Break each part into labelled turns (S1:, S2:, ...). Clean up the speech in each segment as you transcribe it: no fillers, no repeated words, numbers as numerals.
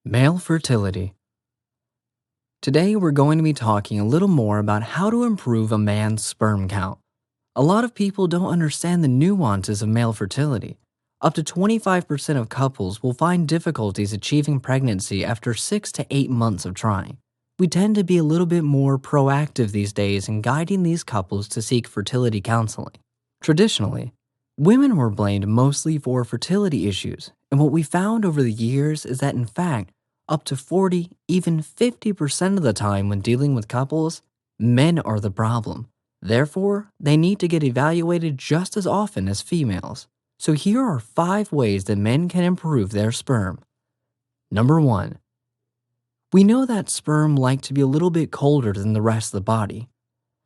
S1: Male fertility. Today, we're going to be talking a little more about how to improve a man's sperm count. A lot of people don't understand the nuances of male fertility. Up to 25% of couples will find difficulties achieving pregnancy after 6 to 8 months of trying. We tend to be a little bit more proactive these days in guiding these couples to seek fertility counseling. Traditionally, women were blamed mostly for fertility issues, and what we found over the years is that in fact, up to 40, even 50% of the time when dealing with couples, men are the problem. Therefore, they need to get evaluated just as often as females. So here are 5 ways that men can improve their sperm. Number 1. We know that sperm like to be a little bit colder than the rest of the body.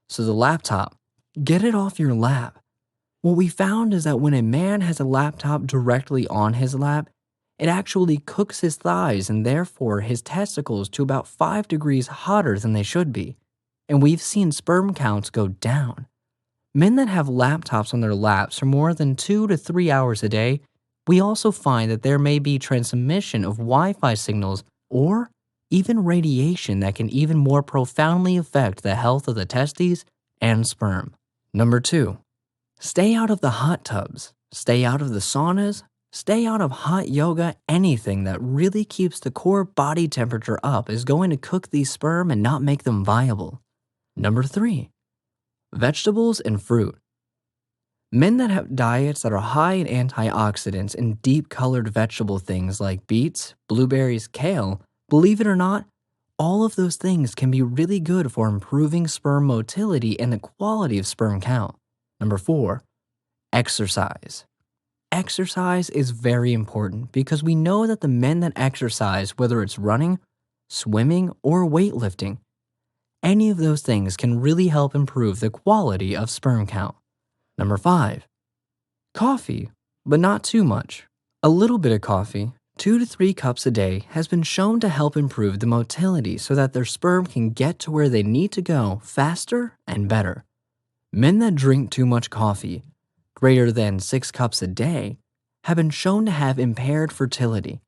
S1: So the laptop, get it off your lap. What we found is that when a man has a laptop directly on his lap, it actually cooks his thighs and therefore his testicles to about 5 degrees hotter than they should be. And we've seen sperm counts go down. Men that have laptops on their laps for more than 2 to 3 hours a day, we also find that there may be transmission of Wi-Fi signals or even radiation that can even more profoundly affect the health of the testes and sperm. Number 2. Stay out of the hot tubs. Stay out of the saunas. Stay out of hot yoga. Anything that really keeps the core body temperature up is going to cook these sperm and not make them viable. Number 3. Vegetables and fruit. Men that have diets that are high in antioxidants and deep-colored vegetable things like beets, blueberries, kale, believe it or not, all of those things can be really good for improving sperm motility and the quality of sperm count. Number 4. Exercise. Exercise is very important because we know that the men that exercise, whether it's running, swimming, or weightlifting, any of those things can really help improve the quality of sperm count. Number 5. Coffee, but not too much. A little bit of coffee, 2 to 3 cups a day, has been shown to help improve the motility so that their sperm can get to where they need to go faster and better. Men that drink too much coffee, greater than 6 cups a day, have been shown to have impaired fertility.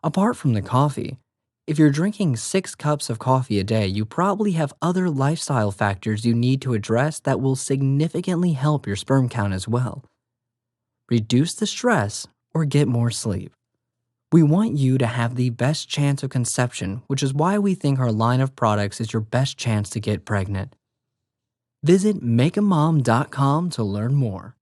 S1: Apart from the coffee, if you're drinking 6 cups of coffee a day, you probably have other lifestyle factors you need to address that will significantly help your sperm count as well. Reduce the stress or get more sleep. We want you to have the best chance of conception, which is why we think our line of products is your best chance to get pregnant. Visit MakeAmom.com to learn more.